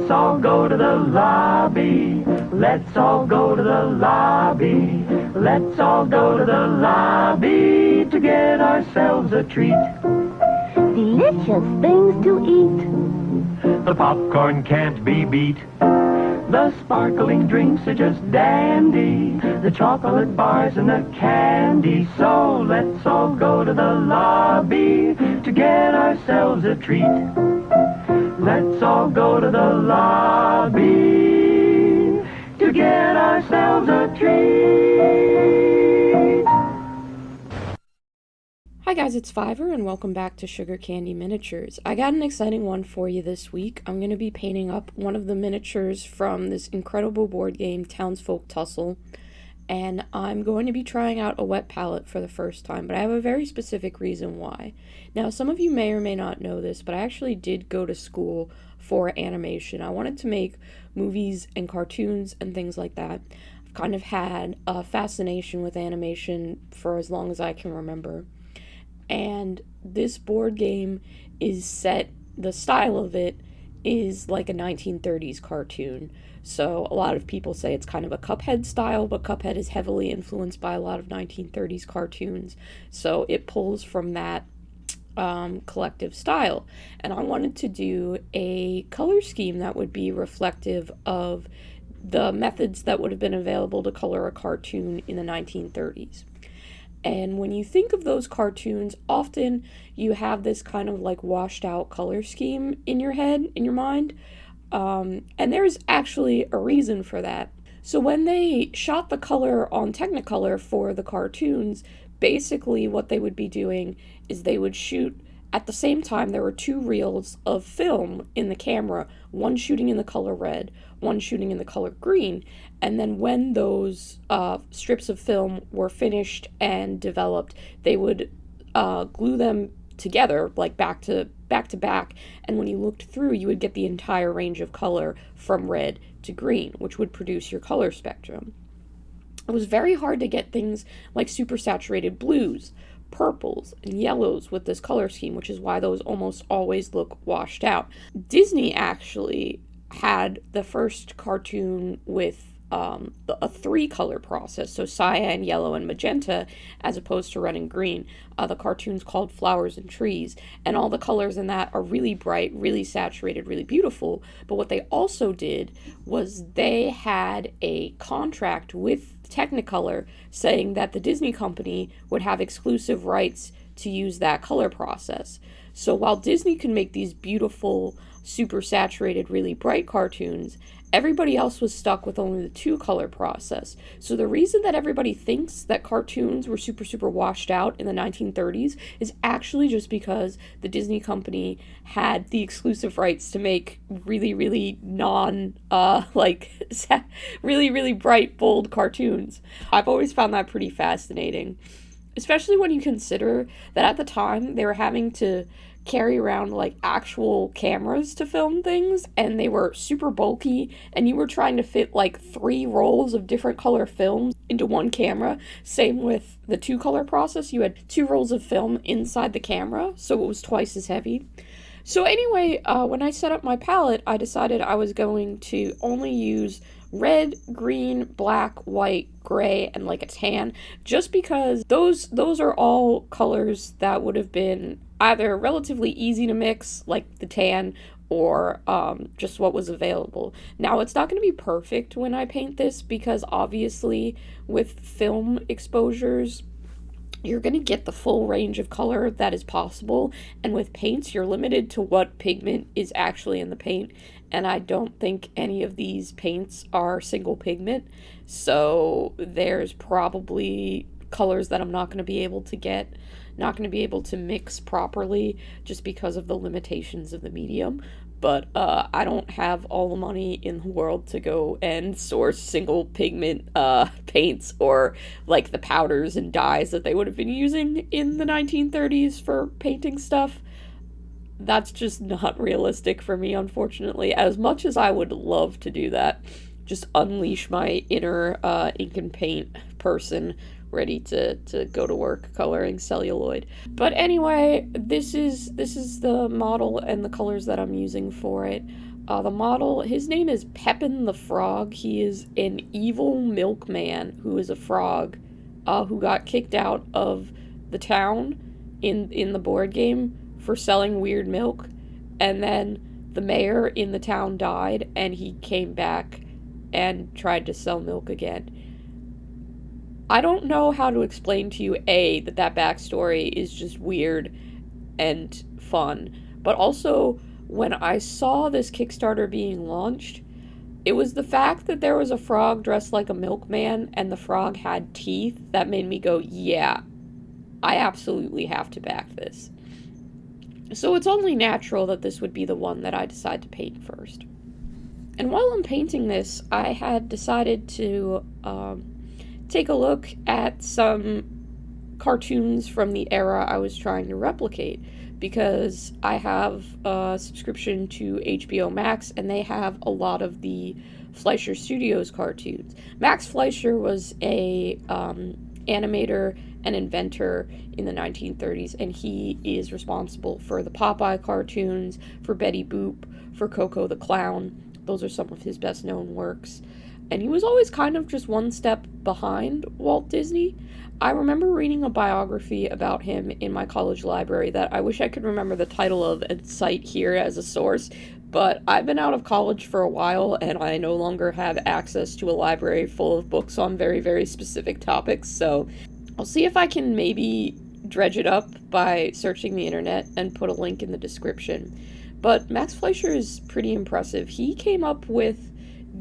Let's all go to the lobby. Let's all go to the lobby. Let's all go to the lobby to get ourselves a treat. Delicious things to eat. The popcorn can't be beat. The sparkling drinks are just dandy. The chocolate bars and the candy. So let's all go to the lobby to get ourselves a treat. Let's all go to the lobby to get ourselves a treat. Hi guys, it's Fiverr and welcome back to Sugar Candy Miniatures. I got an exciting one for you this week. I'm going to be painting up one of the miniatures from this incredible board game, Townsfolk Tussle, and I'm going to be trying out a wet palette for the first time, but I have a very specific reason why. Now, some of you may or may not know this, but I actually did go to school for animation. I wanted to make movies and cartoons and things like that. I've kind of had a fascination with animation for as long as I can remember. And this board game is set, the style of it is like a 1930s cartoon. So a lot of people say it's kind of a Cuphead style, but Cuphead is heavily influenced by a lot of 1930s cartoons. So it pulls from that collective style. And I wanted to do a color scheme that would be reflective of the methods that would have been available to color a cartoon in the 1930s. And when you think of those cartoons, often you have this kind of like washed out color scheme in your head, in your mind. And there's actually a reason for that. So when they shot the color on Technicolor for the cartoons, basically what they would be doing is they would shoot at the same time. There were two reels of film in the camera, one shooting in the color red, one shooting in the color green, and then when those strips of film were finished and developed, they would glue them together, like back to back, and when you looked through, you would get the entire range of color from red to green, which would produce your color spectrum. It was very hard to get things like super saturated blues, purples, and yellows with this color scheme, which is why those almost always look washed out. Disney actually had the first cartoon with a three-color process, so cyan, yellow, and magenta, as opposed to red and green. The cartoon's called Flowers and Trees, and all the colors in that are really bright, really saturated, really beautiful. But what they also did was they had a contract with Technicolor saying that the Disney company would have exclusive rights to use that color process. So while Disney can make these beautiful, super saturated, really bright cartoons, everybody else was stuck with only the two-color process. So the reason that everybody thinks that cartoons were super, super washed out in the 1930s is actually just because the Disney company had the exclusive rights to make really, really really, really bright, bold cartoons. I've always found that pretty fascinating, especially when you consider that at the time they were having to carry around like actual cameras to film things, and they were super bulky, and you were trying to fit like 3 rolls of different color films into one camera. Same with the two-color process. You had 2 rolls of film inside the camera, so it was twice as heavy. So anyway, when I set up my palette, I decided I was going to only use red, green, black, white, gray, and like a tan, just because those are all colors that would have been either relatively easy to mix, like the tan, or just what was available. Now, it's not going to be perfect when I paint this, because obviously with film exposures, you're going to get the full range of color that is possible, and with paints, you're limited to what pigment is actually in the paint, and I don't think any of these paints are single pigment, so there's probably colors that I'm not going to be able to get, not going to be able to mix properly just because of the limitations of the medium. But I don't have all the money in the world to go and source single pigment paints, or like the powders and dyes that they would have been using in the 1930s for painting stuff. That's just not realistic for me, unfortunately, as much as I would love to do that. Just unleash my inner ink and paint person ready to go to work coloring celluloid. But anyway, this is the model and the colors that I'm using for it. The model, his name is Pepin the Frog. He is an evil milkman who is a frog who got kicked out of the town in the board game for selling weird milk. And then the mayor in the town died, and he came back and tried to sell milk again. I don't know how to explain to you, A, that backstory is just weird and fun, but also, when I saw this Kickstarter being launched, it was the fact that there was a frog dressed like a milkman and the frog had teeth that made me go, yeah, I absolutely have to back this. So it's only natural that this would be the one that I decide to paint first. And while I'm painting this, I had decided to take a look at some cartoons from the era I was trying to replicate, because I have a subscription to HBO Max, and they have a lot of the Fleischer Studios cartoons. Max Fleischer was a animator and inventor in the 1930s, and he is responsible for the Popeye cartoons, for Betty Boop, for Coco the Clown. Those are some of his best known works. And he was always kind of just one step behind Walt Disney. I remember reading a biography about him in my college library that I wish I could remember the title of and cite here as a source, but I've been out of college for a while and I no longer have access to a library full of books on very, very specific topics, so I'll see if I can maybe dredge it up by searching the internet and put a link in the description. But Max Fleischer is pretty impressive. He came up with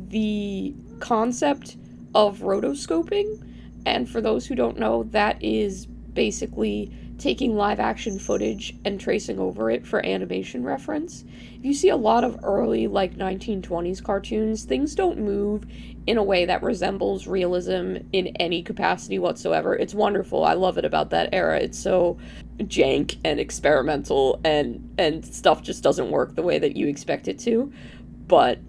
the concept of rotoscoping, and for those who don't know, that is basically taking live action footage and tracing over it for animation reference. If you see a lot of early 1920s cartoons, things don't move in a way that resembles realism in any capacity whatsoever. It's wonderful. I love it about that era. It's so jank and experimental, and stuff just doesn't work the way that you expect it to. But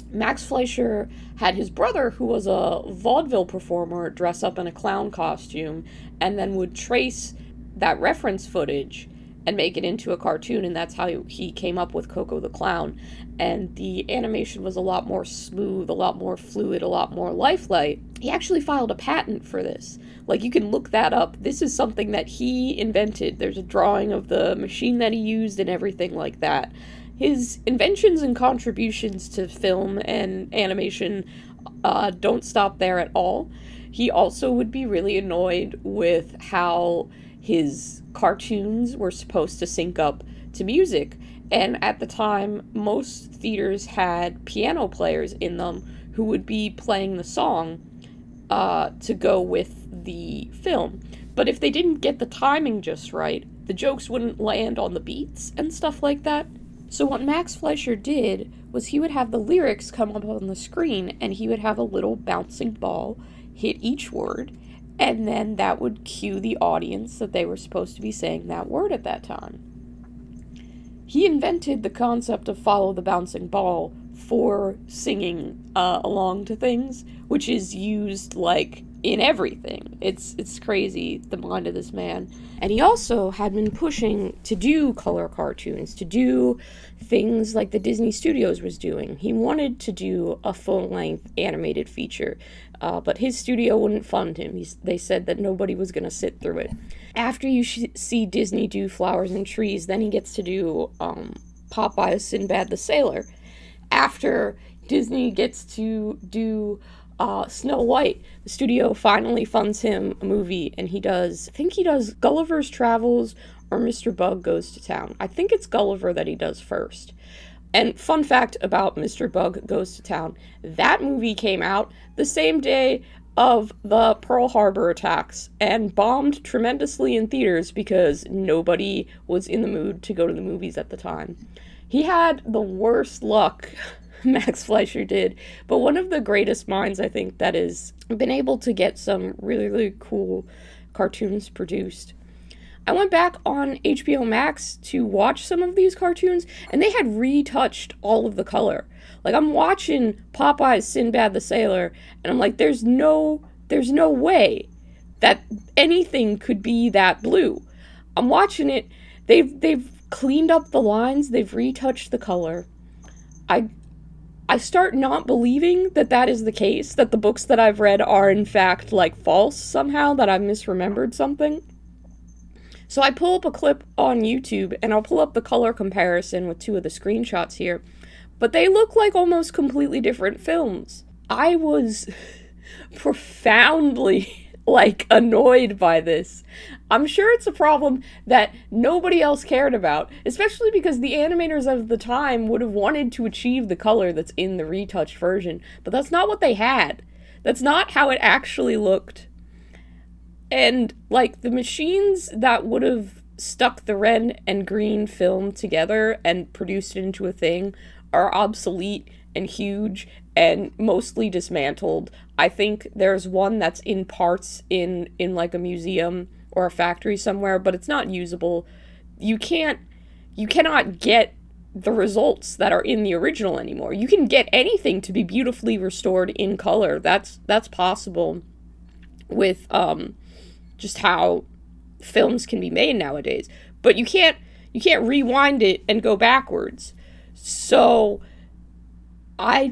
Max Fleischer had his brother, who was a vaudeville performer, dress up in a clown costume and then would trace that reference footage and make it into a cartoon, and that's how he came up with Coco the Clown. And the animation was a lot more smooth, a lot more fluid, a lot more lifelike. He actually filed a patent for this. You can look that up. This is something that he invented. There's a drawing of the machine that he used and everything like that. His inventions and contributions to film and animation don't stop there at all. He also would be really annoyed with how his cartoons were supposed to sync up to music. And at the time, most theaters had piano players in them who would be playing the song to go with the film. But if they didn't get the timing just right, the jokes wouldn't land on the beats and stuff like that. So what Max Fleischer did was he would have the lyrics come up on the screen, and he would have a little bouncing ball hit each word, and then that would cue the audience that they were supposed to be saying that word at that time. He invented the concept of follow the bouncing ball for singing along to things, which is used in everything. It's crazy, the mind of this man. And he also had been pushing to do color cartoons, to do things like the Disney Studios was doing. He wanted to do a full-length animated feature, but his studio wouldn't fund him. They said that nobody was going to sit through it. After you see Disney do Flowers and Trees, then he gets to do Popeye's Sinbad the Sailor. After Disney gets to do Snow White, the studio finally funds him a movie, and he does Gulliver's Travels or Mr. Bug Goes to Town. I think it's Gulliver that he does first. And fun fact about Mr. Bug Goes to Town, that movie came out the same day of the Pearl Harbor attacks and bombed tremendously in theaters because nobody was in the mood to go to the movies at the time. He had the worst luck, Max Fleischer did, but one of the greatest minds, I think, that has been able to get some really, really cool cartoons produced. I went back on HBO Max to watch some of these cartoons, and they had retouched all of the color. I'm watching Popeye's Sinbad the Sailor, and I'm like, there's no way that anything could be that blue. I'm watching it. They've cleaned up the lines. They've retouched the color. I start not believing that that is the case, that the books that I've read are in fact like false somehow, that I've misremembered something. So I pull up a clip on YouTube and I'll pull up the color comparison with 2 of the screenshots here, but they look like almost completely different films. I was profoundly annoyed by this. I'm sure it's a problem that nobody else cared about, especially because the animators of the time would have wanted to achieve the color that's in the retouched version, but that's not what they had. That's not how it actually looked. And, the machines that would have stuck the red and green film together and produced it into a thing are obsolete and huge and mostly dismantled. I think there's one that's in parts in a museum or a factory somewhere, but it's not usable. You cannot get the results that are in the original anymore. You can get anything to be beautifully restored in color. That's possible with just how films can be made nowadays. But you can't rewind it and go backwards. So I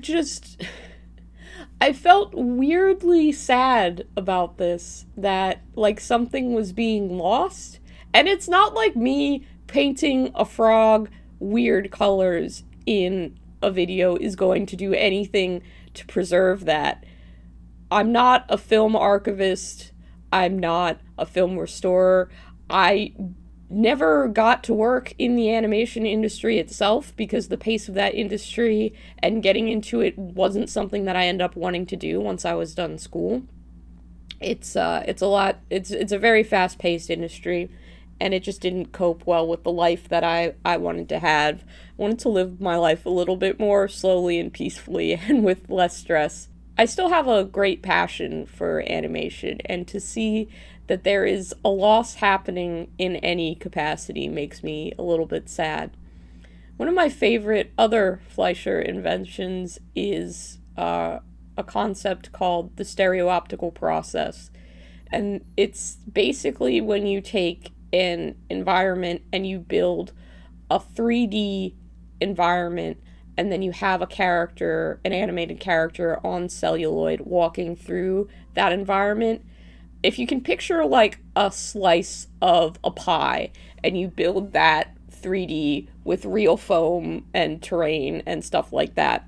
felt weirdly sad about this, that something was being lost. And it's not like me painting a frog weird colors in a video is going to do anything to preserve that. I'm not a film archivist. I'm not a film restorer. I never got to work in the animation industry itself because the pace of that industry and getting into it wasn't something that I ended up wanting to do once I was done school. It's a very fast-paced industry, and it just didn't cope well with the life that I wanted to have. I wanted to live my life a little bit more slowly and peacefully and with less stress. I still have a great passion for animation, and to see that there is a loss happening in any capacity makes me a little bit sad. One of my favorite other Fleischer inventions is a concept called the stereooptical process. And it's basically when you take an environment and you build a 3D environment, and then you have a character, an animated character on celluloid walking through that environment. If you can picture a slice of a pie and you build that 3D with real foam and terrain and stuff like that,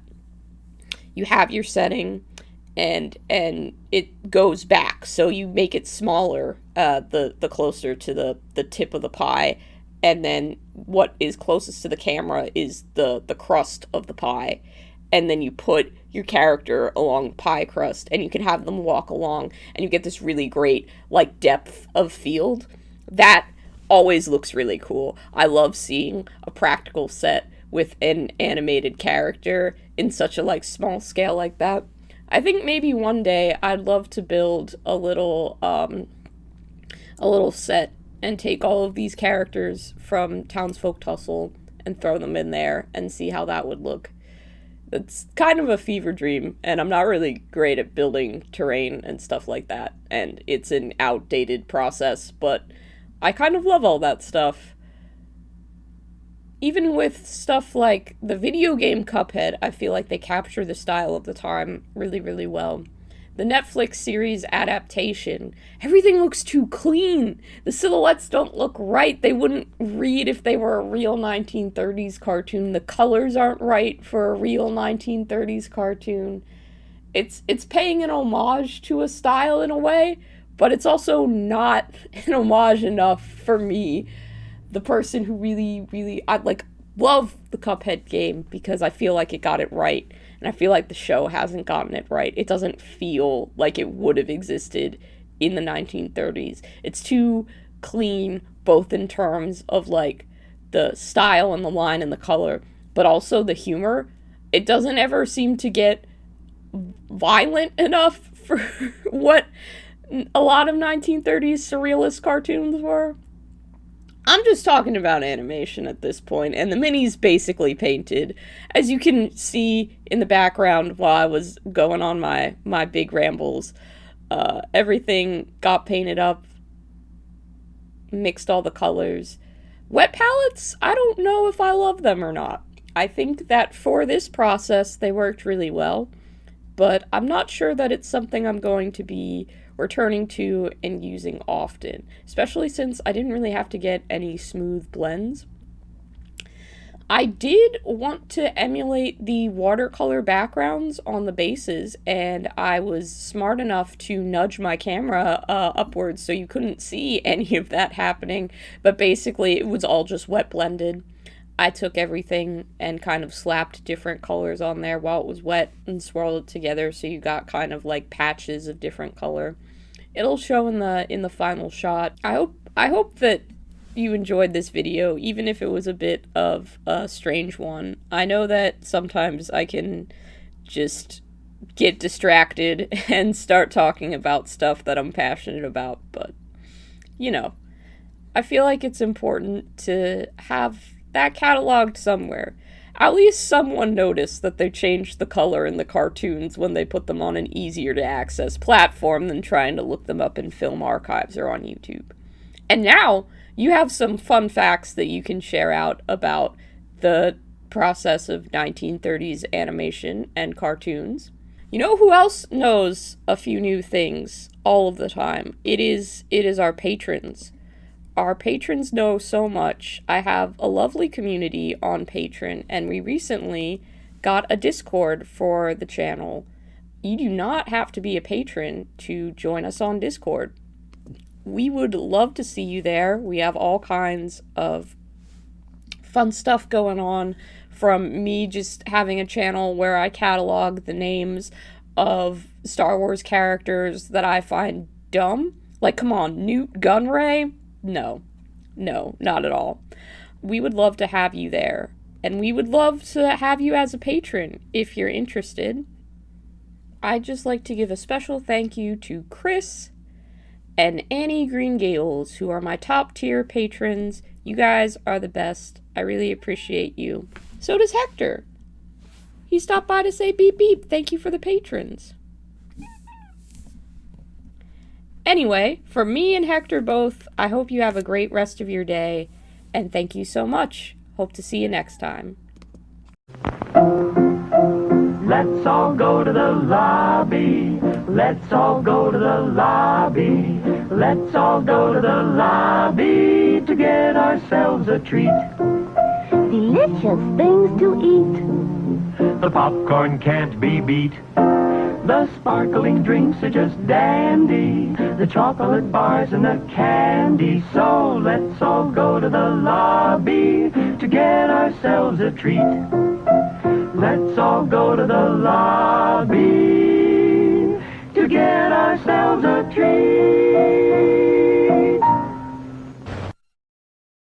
you have your setting and it goes back. So you make it smaller, the closer to the tip of the pie, and then what is closest to the camera is the crust of the pie. And then you put your character along the pie crust, and you can have them walk along, and you get this really great, depth of field. That always looks really cool. I love seeing a practical set with an animated character in such a, small scale like that. I think maybe one day I'd love to build a little set and take all of these characters from Townsfolk Tussle and throw them in there and see how that would look. It's kind of a fever dream, and I'm not really great at building terrain and stuff like that, and it's an outdated process, but I kind of love all that stuff. Even with stuff like the video game Cuphead, I feel like they capture the style of the time really, really well. The Netflix series adaptation, everything looks too clean. The silhouettes don't look right. They wouldn't read if they were a real 1930s cartoon. The colors aren't right for a real 1930s cartoon. It's paying an homage to a style in a way, but it's also not an homage enough for me, the person who really I love the Cuphead game, because I feel like it got it right. And I feel like the show hasn't gotten it right. It doesn't feel like it would have existed in the 1930s. It's too clean, both in terms of, the style and the line and the color, but also the humor. It doesn't ever seem to get violent enough for what a lot of 1930s surrealist cartoons were. I'm just talking about animation at this point, and the minis basically painted. As you can see in the background while I was going on my big rambles, Everything got painted up, mixed all the colors. Wet palettes, I don't know if I love them or not. I think that for this process, they worked really well, but I'm not sure that it's something I'm going to be returning to and using often, especially since I didn't really have to get any smooth blends. I did want to emulate the watercolor backgrounds on the bases, and I was smart enough to nudge my camera upwards so you couldn't see any of that happening, but basically it was all just wet blended. I took everything and kind of slapped different colors on there while it was wet and swirled it together so you got kind of like patches of different color. It'll show in the final shot. I hope that you enjoyed this video, even if it was a bit of a strange one. I know that sometimes I can just get distracted and start talking about stuff that I'm passionate about, but, you know, I feel like it's important to have that cataloged somewhere. At least someone noticed that they changed the color in the cartoons when they put them on an easier to access platform than trying to look them up in film archives or on YouTube. And now, you have some fun facts that you can share out about the process of 1930s animation and cartoons. You know who else knows a few new things all of the time? It is our patrons. Our patrons know so much. I have a lovely community on Patreon, and we recently got a Discord for the channel. You do not have to be a patron to join us on Discord. We would love to see you there. We have all kinds of fun stuff going on, from me just having a channel where I catalog the names of Star Wars characters that I find dumb. Like, come on, Newt Gunray? No, not at all. We would love to have you there. And we would love to have you as a patron if you're interested. I'd just like to give a special thank you to Chris and Annie Green Gables, who are my top tier patrons. You guys are the best. I really appreciate you. So does Hector. He stopped by to say beep beep. Thank you for the patrons. Anyway, for me and Hector both, I hope you have a great rest of your day, and thank you so much. Hope to see you next time. Let's all go to the lobby. Let's all go to the lobby. Let's all go to the lobby to get ourselves a treat. Delicious things to eat. The popcorn can't be beat. The sparkling drinks are just dandy. The chocolate bars and the candy. So let's all go to the lobby to get ourselves a treat. Let's all go to the lobby to get ourselves a treat.